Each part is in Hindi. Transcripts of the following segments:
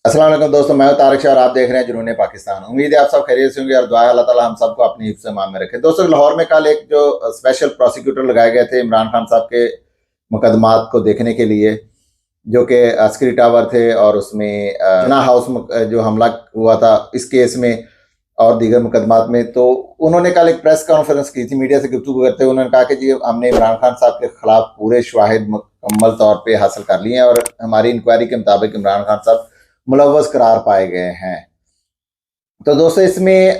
अस्सलाम वालेकुम दोस्तों, मैं हूं तारिक शाह और आप देख रहे हैं जुनून पाकिस्तान। उम्मीद है आप सब खैरियत से होंगे और दुआ है अल्लाह ताला हम सबको अपनी हिफ्ज़ ईमान में रखे। दोस्तों, लाहौर में कल एक जो स्पेशल प्रोसिक्यूटर लगाए गए थे इमरान खान साहब के मुकदमात को देखने के लिए, जो कि अस्करी टावर थे और उसमें जिना हाउस जो हमला हुआ था इस केस में और दीगर मुकदमात में, तो उन्होंने कल एक प्रेस कॉन्फ्रेंस की थी। मीडिया से गुफ्तगू करते हुए उन्होंने कहा कि जी हमने इमरान खान साहब के खिलाफ पूरे शवाहिद मुकम्मल तौर पर हासिल कर लिए हैं और हमारी इंक्वायरी के मुताबिक इमरान खान साहब मुलव्वस करार पाए गए हैं। तो दोस्तों, इसमें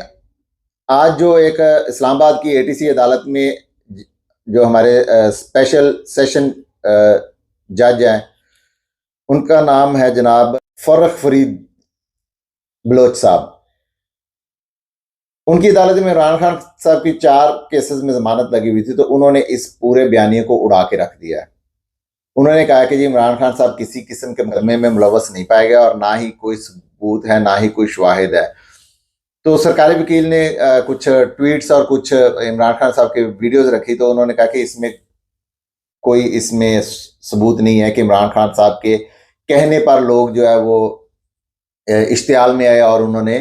आज जो एक इस्लामाबाद की एटीसी अदालत में जो हमारे स्पेशल सेशन जज हैं, उनका नाम है जनाब फर्रख फरीद बलोच साहब। उनकी अदालत में इमरान खान साहब की 4 केसेस में जमानत लगी हुई थी, तो उन्होंने इस पूरे बयानिए को उड़ा के रख दिया है। उन्होंने कहा कि जी इमरान खान साहब किसी किस्म के मुकदमे में मुलव्वस नहीं पाए गए और ना ही कोई सबूत है, ना ही कोई शवाहिद है। तो सरकारी वकील ने कुछ ट्वीट्स और कुछ इमरान खान साहब के वीडियोस रखी, तो उन्होंने कहा कि इसमें सबूत नहीं है कि इमरान खान साहब के कहने पर लोग जो है वो इश्तियाल में आए और उन्होंने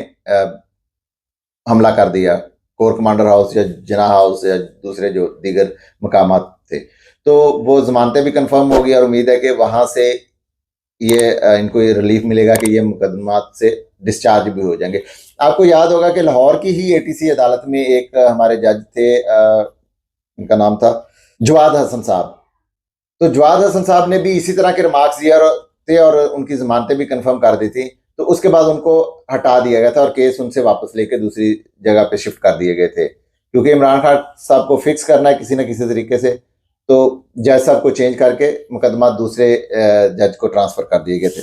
हमला कर दिया कोर कमांडर हाउस या जिना हाउस या दूसरे जो दीगर मकामात थे। तो वो जमानतें भी कंफर्म हो गई और उम्मीद है कि वहां से ये इनको ये रिलीफ मिलेगा कि ये मुकदमात से डिस्चार्ज भी हो जाएंगे। आपको याद होगा कि लाहौर की ही एटीसी अदालत में एक हमारे जज थे, उनका नाम था जवाद हसन साहब। तो जवाद हसन साहब ने भी इसी तरह के रिमार्क्स दिए थे और उनकी जमानतें भी कंफर्म कर दी थी। तो उसके बाद उनको हटा दिया गया था और केस उनसे वापस लेके दूसरी जगह पे शिफ्ट कर दिए गए थे, क्योंकि इमरान खान साहब को फिक्स करना है किसी न किसी तरीके से। तो जज साहब को चेंज करके मुकदमा दूसरे जज को ट्रांसफर कर दिए गए थे।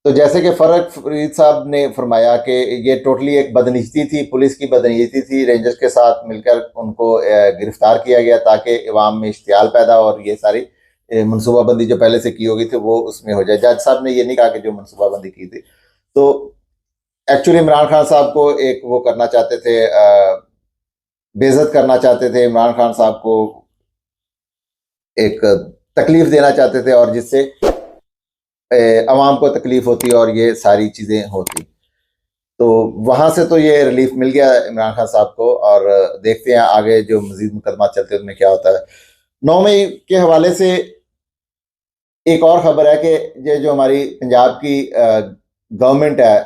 तो जैसे कि फर्रख फरीद साहब ने फरमाया कि ये टोटली एक बदनीयती थी, पुलिस की बदनीयती थी। रेंजर्स के साथ मिलकर उनको गिरफ्तार किया गया ताकि अवाम में इश्तियाल पैदा और ये सारी मनसूबाबंदी जो पहले से की होगी थी वो उसमें हो जाए। जज साहब ने ये नहीं कहा कि जो मनसूबाबंदी की थी। तो एक्चुअली इमरान खान साहब को एक वो करना चाहते थे, बेइज्जत करना चाहते थे, इमरान खान साहब को एक तकलीफ देना चाहते थे और जिससे अवाम को तकलीफ होती और ये सारी चीज़ें होती। तो वहाँ से तो ये रिलीफ मिल गया इमरान खान साहब को और देखते हैं आगे जो मजीद मुकदमा चलते हैं उसमें क्या होता है। 9 मई के हवाले से एक और खबर है कि ये जो हमारी पंजाब की गवर्नमेंट है,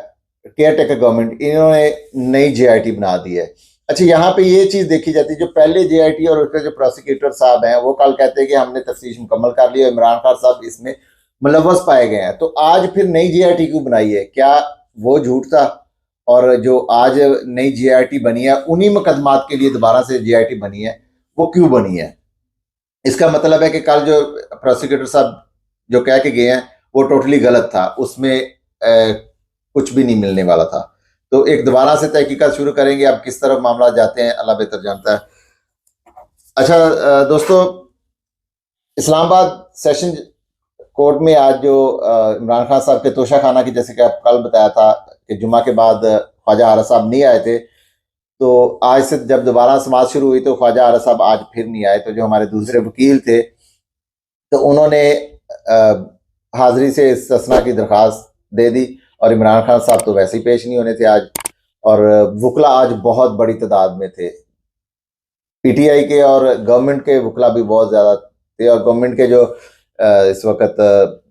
केयर टेकर गवर्नमेंट, इन्होंने नई जेआईटी बना दी है। अच्छा, यहाँ पे ये चीज़ देखी जाती है, जो पहले जेआईटी और उसके जो प्रोसिक्यूटर साहब हैं वो कल कहते हैं कि हमने तफ्तीश मुकम्मल कर ली और इमरान खान साहब इसमें मुलव्वस पाए गए हैं। तो आज फिर नई जेआईटी क्यों बनाई है? क्या वो झूठ था? और जो आज नई जेआईटी बनी है उन्हीं मुकदमात के लिए दोबारा से जेआईटी बनी है, वो क्यों बनी है? इसका मतलब है कि कल जो प्रोसिक्यूटर साहब जो कह के गए हैं वो टोटली गलत था, उसमें कुछ भी नहीं मिलने वाला था। तो एक दोबारा से तहकीकात शुरू करेंगे। अब किस तरफ मामला जाते हैं अल्लाह बेहतर जानता है। अच्छा दोस्तों, इस्लामाबाद सेशन कोर्ट में आज जो इमरान खान साहब के तोशा खाना की, जैसे कि आप कल बताया था कि जुमा के बाद ख्वाजा आरा साहब नहीं आए थे, तो आज से जब दोबारा समाज शुरू हुई तो ख्वाजा आरा साहब आज फिर नहीं आए। तो जो हमारे दूसरे वकील थे तो उन्होंने हाजिरी से इस्तिस्ना की दरख्वास्त दे दी और इमरान खान साहब तो वैसे ही पेश नहीं होने थे आज, और वकला आज बहुत बड़ी तादाद में थे। पीटीआई के और गवर्नमेंट के वकला भी बहुत ज़्यादा थे और गवर्नमेंट के जो इस वक्त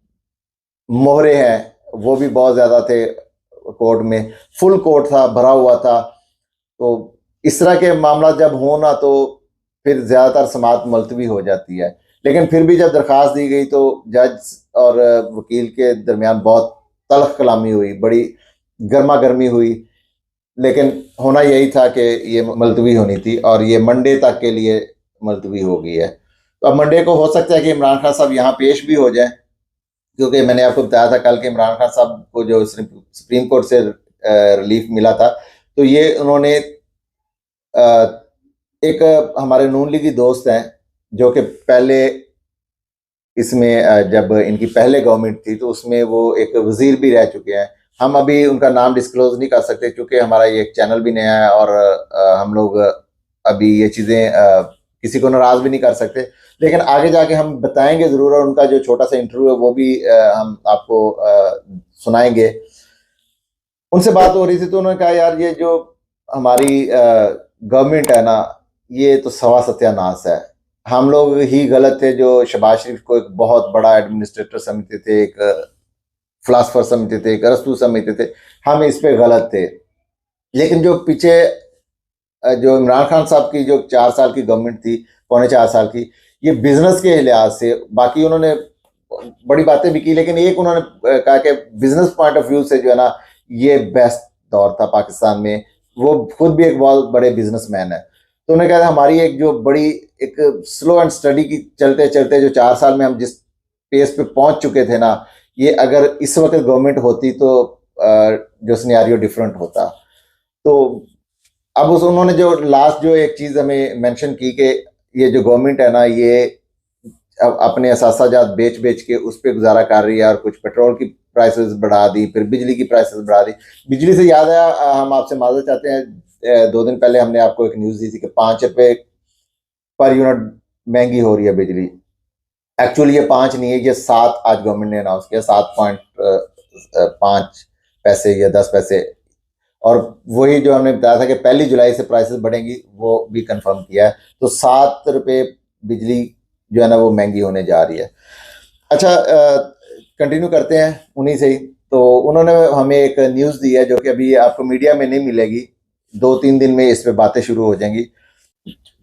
मोहरे हैं वो भी बहुत ज़्यादा थे। कोर्ट में फुल कोर्ट था, भरा हुआ था। तो इस तरह के मामला जब हो ना तो फिर ज़्यादातर समाअत मुलतवी हो जाती है। लेकिन फिर भी जब दरख्वास्त दी गई तो जज और वकील के दरमियान बहुत तल्ख कलामी हुई, बड़ी गर्मा गर्मी हुई। लेकिन होना यही था कि ये मुलतवी होनी थी और ये मंडे तक के लिए मुलतवी हो गई है। तो अब मंडे को हो सकता है कि इमरान खान साहब यहाँ पेश भी हो जाए, क्योंकि मैंने आपको बताया था कल के इमरान खान साहब को जो सुप्रीम कोर्ट से रिलीफ मिला था, तो ये उन्होंने एक हमारे नून लीगी दोस्त हैं जो कि पहले इसमें जब इनकी पहले गवर्नमेंट थी तो उसमें वो एक वजीर भी रह चुके हैं। हम अभी उनका नाम डिस्क्लोज नहीं कर सकते क्योंकि हमारा ये चैनल भी नया है और हम लोग अभी ये चीज़ें किसी को नाराज़ भी नहीं कर सकते, लेकिन आगे जाके हम बताएंगे ज़रूर और उनका जो छोटा सा इंटरव्यू है वो भी हम आपको सुनाएंगे। उनसे बात हो रही थी तो उन्होंने कहा यार ये जो हमारी गवर्नमेंट है ना, ये तो सवा सत्यानाश है। हम लोग ही गलत थे जो शहबाज शरीफ को एक बहुत बड़ा एडमिनिस्ट्रेटर समझते थे, एक फिलासफर समझते थे, एक अरस्तू समझते थे। हम इस पे गलत थे। लेकिन जो पीछे जो इमरान खान साहब की जो 4 साल की गवर्नमेंट थी, पौने 4 साल की, ये बिजनेस के लिहाज से, बाकी उन्होंने बड़ी बातें भी की, लेकिन एक उन्होंने कहा कि बिजनेस पॉइंट ऑफ व्यू से जो है ना, ये बेस्ट दौर था पाकिस्तान में। वो खुद भी एक बहुत बड़े बिजनेसमैन है। तो उन्होंने कहा हमारी एक जो बड़ी एक स्लो एंड स्टडी की चलते चलते जो 4 साल में हम जिस पेस पे पहुंच चुके थे ना, ये अगर इस वक्त गवर्नमेंट होती तो जो सिनेरियो डिफरेंट होता। तो अब उस उन्होंने जो लास्ट जो एक चीज हमें मेंशन की कि ये जो गवर्नमेंट है ना, ये अब अपने असासाजात बेच बेच के उस पर गुजारा कर रही है, और कुछ पेट्रोल की प्राइसेस बढ़ा दी, फिर बिजली की प्राइसेस बढ़ा दी। बिजली से याद आया, हम आपसे माजूर चाहते हैं, 2 दिन पहले हमने आपको एक न्यूज दी थी कि 5 रुपए पर यूनिट महंगी हो रही है बिजली। एक्चुअली ये 5 नहीं है, ये 7 आज गवर्नमेंट ने अनाउंस किया, 7.5 पैसे या 10 पैसे। और वही जो हमने बताया था कि 1 जुलाई से प्राइसेस बढ़ेंगी, वो भी कंफर्म किया है। तो 7 रुपए बिजली जो है ना, वो महंगी होने जा रही है। अच्छा, कंटिन्यू करते हैं उन्हीं से ही। तो उन्होंने हमें एक न्यूज़ दी है जो कि अभी आपको मीडिया में नहीं मिलेगी, 2-3 दिन में इस पे बातें शुरू हो जाएंगी।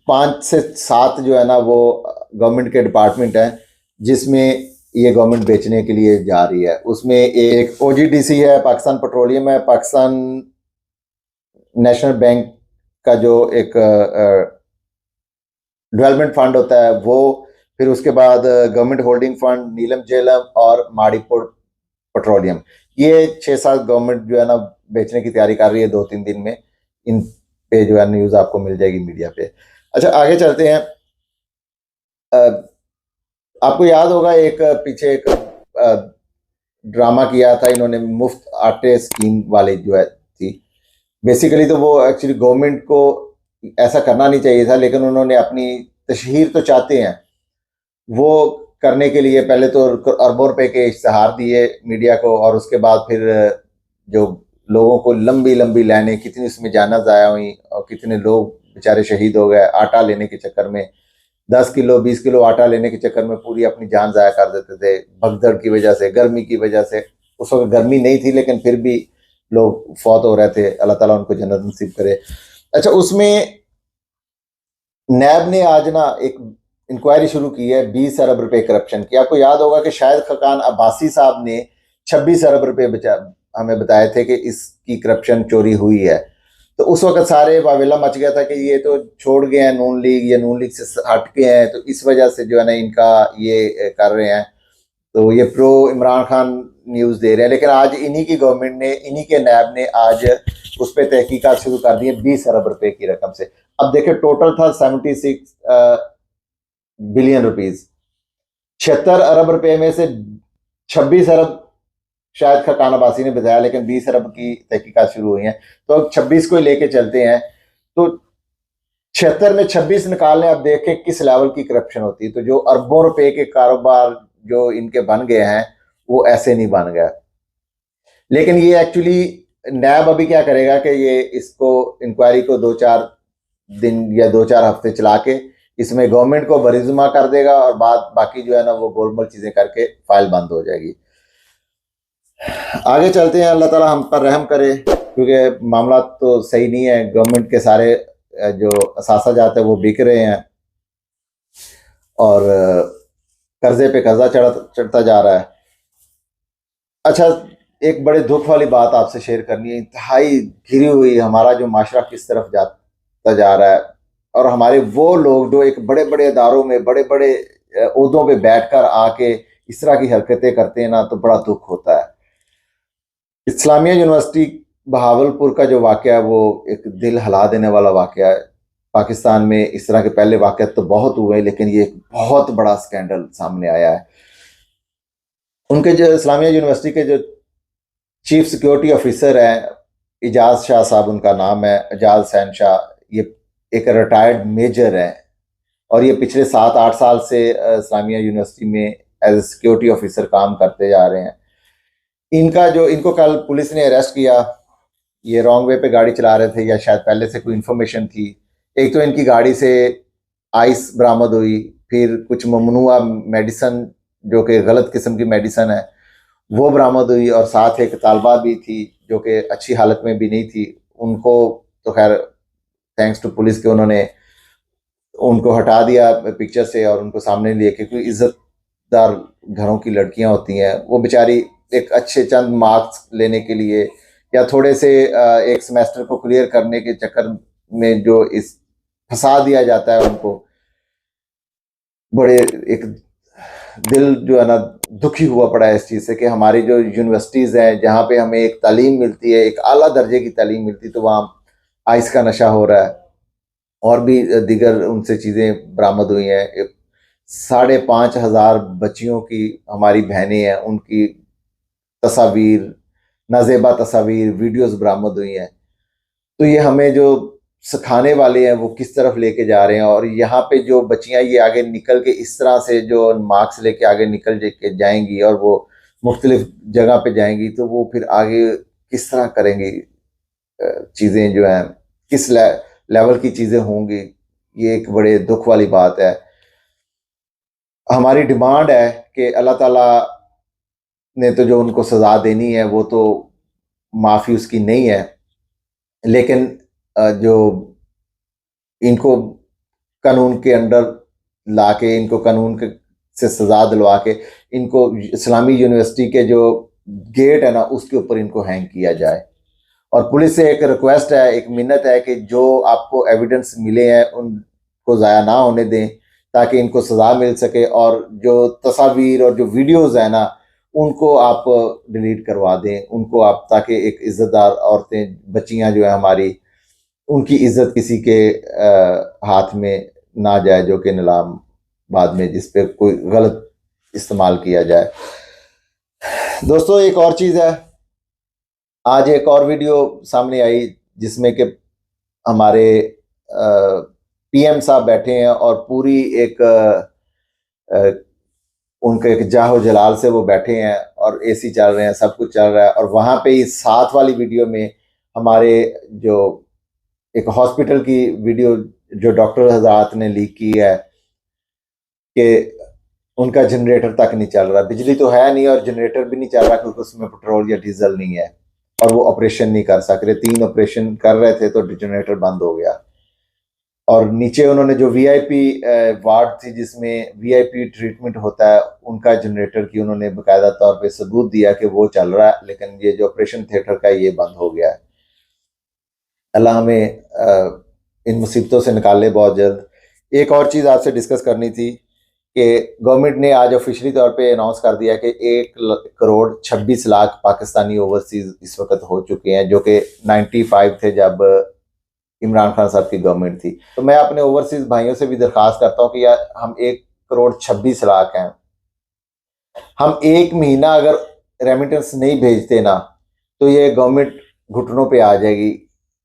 5 से 7 जो है ना, वो गवर्नमेंट के डिपार्टमेंट हैं जिसमें ये गवर्नमेंट बेचने के लिए जा रही है। उसमें एक ओजीडीसी है, पाकिस्तान पेट्रोलियम है, पाकिस्तान नेशनल बैंक का जो एक डेवलपमेंट फंड होता है वो, फिर उसके बाद गवर्नमेंट होल्डिंग फंड, नीलम झेलम और माड़ीपुर पेट्रोलियम। ये 6-7 गवर्नमेंट जो है ना बेचने की तैयारी कर रही है 2-3 दिन में। इन पे जो है न्यूज़ आपको मिल जाएगी मीडिया पे। अच्छा, आगे चलते हैं। आपको याद होगा एक पीछे एक ड्रामा किया था इन्होंने, मुफ्त आटे स्कीम वाले जो है थी। बेसिकली तो वो एक्चुअली गवर्नमेंट को ऐसा करना नहीं चाहिए था, लेकिन उन्होंने अपनी तशहीर तो चाहते हैं, वो करने के लिए पहले तो अरबों रुपए के इश्तहार दिए मीडिया को, और उसके बाद फिर जो लोगों को लंबी लंबी लाइनें, कितनी उसमें जाना ज़ाया हुई और कितने लोग बेचारे शहीद हो गए आटा लेने के चक्कर में। 10 किलो 20 किलो आटा लेने के चक्कर में पूरी अपनी जान ज़ाया कर देते थे, भगदड़ की वजह से, गर्मी की वजह से। उस वक्त गर्मी नहीं थी, लेकिन फिर भी लोग फौत हो रहे थे। अल्लाह ताला उनको जन्नत नसीब करे। अच्छा, उसमें नैब ने आज ना एक इंक्वायरी शुरू की है 20 अरब रुपए करप्शन की। आपको याद होगा कि शायद खकान अब्बासी साहब ने 26 अरब रुपए हमें बताए थे कि इसकी करप्शन चोरी हुई है। तो उस वक्त सारे वावेला मच गया था कि ये तो छोड़ गए हैं नून लीग, या नून लीग से हट के हैं, तो इस वजह से जो है ना इनका ये कर रहे हैं। तो ये प्रो इमरान खान न्यूज़ दे रहे हैं। लेकिन आज इन्हीं की गवर्नमेंट ने, इन्हीं के नैब ने आज उस पर तहकीकात शुरू कर दी है 20 अरब रुपए की रकम से। अब देखिए, टोटल था 76 बिलियन रुपीज। 76 अरब रुपए में से 26 अरब शायद खकान अब्बासी ने बताया, लेकिन 20 अरब की तहकीकात शुरू हुई हैं। तो अब 26 को ही लेके चलते हैं। तो 76 में 26 निकालने, अब देखें किस लेवल की करप्शन होती है। तो जो अरबों रुपए के कारोबार जो इनके बन गए हैं, वो ऐसे नहीं बन गए। लेकिन ये एक्चुअली नैब अभी क्या करेगा कि ये इसको इंक्वायरी को 2-4 दिन या 2-4 हफ्ते चला के इसमें गवर्नमेंट को बरिजुमा कर देगा, और बाकी जो है ना वो गोलमोल चीजें करके फाइल बंद हो जाएगी। आगे चलते हैं, अल्लाह ताला हम पर रहम करे, क्योंकि मामला तो सही नहीं है। गवर्नमेंट के सारे जो असासा जाते हैं वो बिक रहे हैं, और कर्जे पे कर्जा चढ़ता जा रहा है। अच्छा, एक बड़े दुख वाली बात आपसे शेयर करनी है। इंतहाई घिरी हुई हमारा जो माशरा किस तरफ जाता जा रहा है, और हमारे वो लोग जो एक बड़े बड़े इदारों में बड़े बड़े ओहदों पे बैठकर आके इस तरह की हरकतें करते हैं ना, तो बड़ा दुख होता है। इस्लामिया यूनिवर्सिटी बहावलपुर का जो वाक़या है, वो एक दिल हिला देने वाला वाक़या है। पाकिस्तान में इस तरह के पहले वाक़यात तो बहुत हुए, लेकिन ये एक बहुत बड़ा स्कैंडल सामने आया है। उनके जो इस्लामिया यूनिवर्सिटी के जो चीफ सिक्योरिटी ऑफिसर हैं, एजाज शाह साहब उनका नाम है, एजाज सैन शाह, ये एक रिटायर्ड मेजर है, और ये पिछले 7-8 साल से इस्लामिया यूनिवर्सिटी में एज ए सिक्योरिटी ऑफिसर काम करते जा रहे हैं। इनको कल पुलिस ने अरेस्ट किया, ये रॉन्ग वे पे गाड़ी चला रहे थे या शायद पहले से कोई इन्फॉर्मेशन थी। एक तो इनकी गाड़ी से आइस बरामद हुई, फिर कुछ ममनुआ मेडिसन जो कि गलत किस्म की मेडिसन है वो बरामद हुई, और साथ एक तालबा भी थी जो कि अच्छी हालत में भी नहीं थी। उनको तो खैर थैंक्स टू पुलिस के उन्होंने उनको हटा दिया पिक्चर से और उनको सामने लिए, क्योंकि इज्जतदार घरों की लड़कियां होती हैं, वो बेचारी एक अच्छे चंद मार्क्स लेने के लिए या थोड़े से एक सेमेस्टर को क्लियर करने के चक्कर में जो इस फंसा दिया जाता है उनको, बड़े एक दिल जो है ना दुखी हुआ पड़ा है इस चीज़ से कि हमारी जो यूनिवर्सिटीज़ हैं जहाँ पे हमें एक तालीम मिलती है, एक आला दर्जे की तालीम मिलती, तो वहाँ आइस का नशा हो रहा है और भी दीगर उनसे चीज़ें बरामद हुई हैं। 5,500 बच्चियों की हमारी बहनें हैं, उनकी तस्वीर, नाजेबा तस्वीर, वीडियोस बरामद हुई हैं। तो ये हमें जो सिखाने वाले हैं वो किस तरफ लेके जा रहे हैं, और यहाँ पे जो बच्चियां ये आगे निकल के इस तरह से जो मार्क्स लेके आगे निकल के जाएंगी और वो मुख्तलिफ जगह पे जाएंगी, तो वो फिर आगे किस तरह करेंगी चीज़ें जो हैं, किस लेवल की चीज़ें होंगी, ये एक बड़े दुख वाली बात है। हमारी डिमांड है कि अल्लाह ताला ने तो जो उनको सज़ा देनी है वो तो माफ़ी उसकी नहीं है, लेकिन जो इनको कानून के अंडर लाके, इनको कानून के से सज़ा दिलवा के, इनको इस्लामी यूनिवर्सिटी के जो गेट है ना उसके ऊपर इनको हैंग किया जाए। और पुलिस से एक रिक्वेस्ट है, एक मिन्नत है कि जो आपको एविडेंस मिले हैं उनको ज़ाया ना होने दें ताकि इनको सज़ा मिल सके, और जो तस्वीर और जो वीडियोज़ है ना उनको आप डिलीट करवा दें, उनको आप, ताकि एक इज़्ज़तदार औरतें, बच्चियां जो है हमारी, उनकी इज़्ज़त किसी के हाथ में ना जाए जो कि नीलाम बाद में जिस पे कोई गलत इस्तेमाल किया जाए। दोस्तों एक और चीज़ है, आज एक और वीडियो सामने आई जिसमें कि हमारे पीएम साहब बैठे हैं और पूरी एक उनके एक जाहो जलाल से वो बैठे हैं और एसी चल रहे हैं, सब कुछ चल रहा है, और वहाँ पे इस साथ वाली वीडियो में हमारे जो एक हॉस्पिटल की वीडियो जो डॉक्टर हजरात ने लीक की है कि उनका जनरेटर तक नहीं चल रहा, बिजली तो है नहीं और जनरेटर भी नहीं चल रहा क्योंकि उसमें पेट्रोल या डीजल नहीं है, और वो ऑपरेशन नहीं कर सक रहे। 3 ऑपरेशन कर रहे थे तो जनरेटर बंद हो गया। और नीचे उन्होंने जो वीआईपी वार्ड थी जिसमें वीआईपी ट्रीटमेंट होता है, उनका जनरेटर की उन्होंने बाकायदा तौर पे सबूत दिया कि वो चल रहा है, लेकिन ये जो ऑपरेशन थिएटर का ये बंद हो गया है। अल्लाह हमें इन मुसीबतों से निकाले बहुत जल्द। एक और चीज़ आपसे डिस्कस करनी थी कि गवर्नमेंट ने आज ऑफिशियली तौर पे अनाउंस कर दिया कि 1,26,00,000 पाकिस्तानी ओवरसीज इस वक्त हो चुके हैं, जो कि 95 थे जब इमरान खान साहब की गवर्नमेंट थी। तो मैं अपने ओवरसीज भाइयों से भी दरख्वास्त करता हूँ कि यार हम 1,26,00,000 हैं, हम एक महीना अगर रेमिटेंस नहीं भेजते ना तो ये गवर्नमेंट घुटनों पे आ जाएगी।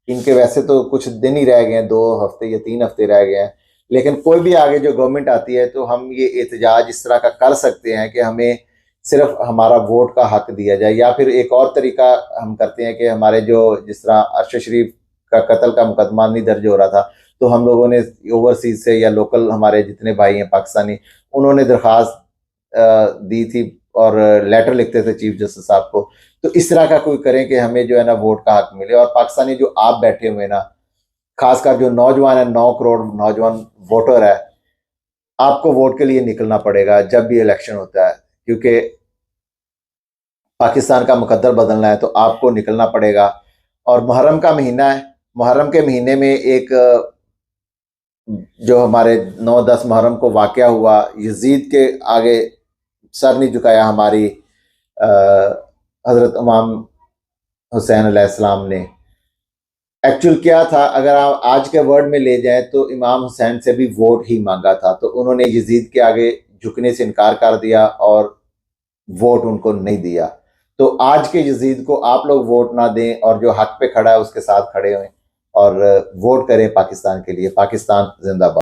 इनके वैसे तो कुछ दिन ही रह गए हैं, 2 हफ्ते या 3 हफ्ते रह गए हैं, लेकिन कोई भी आगे जो गवर्नमेंट आती है तो हम ये एहतजाज इस तरह का कर सकते हैं कि हमें सिर्फ हमारा वोट का हक दिया जाए, या फिर एक और तरीका हम करते हैं कि हमारे जो जिस तरह अरशद शरीफ का कत्ल का मुकदमा नहीं दर्ज हो रहा था, तो हम लोगों ने ओवरसीज से या लोकल हमारे जितने भाई हैं पाकिस्तानी, उन्होंने दरख्वास्त दी थी और लेटर लिखते थे चीफ जस्टिस साहब को। तो इस तरह का कोई करें कि हमें जो है ना वोट का हक मिले। और पाकिस्तानी जो आप बैठे हुए ना, खासकर जो नौजवान है, 9 करोड़ नौजवान वोटर है, आपको वोट के लिए निकलना पड़ेगा जब भी इलेक्शन होता है, क्योंकि पाकिस्तान का मुकद्दर बदलना है तो आपको निकलना पड़ेगा। और मुहर्रम का महीना है, मुहर्रम के महीने में एक जो हमारे 9-10 मुहर्रम को वाक़या हुआ, यजीद के आगे सर नहीं झुकाया हमारी हज़रत इमाम हुसैन अलैहिस्सलाम ने। एक्चुअल क्या था, अगर आप आज के वर्ड में ले जाएं तो इमाम हुसैन से भी वोट ही मांगा था, तो उन्होंने यजीद के आगे झुकने से इनकार कर दिया और वोट उनको नहीं दिया। तो आज के यजीद को आप लोग वोट ना दें और जो हक पे खड़ा है उसके साथ खड़े हुए और वोट करें पाकिस्तान के लिए। पाकिस्तान जिंदाबाद।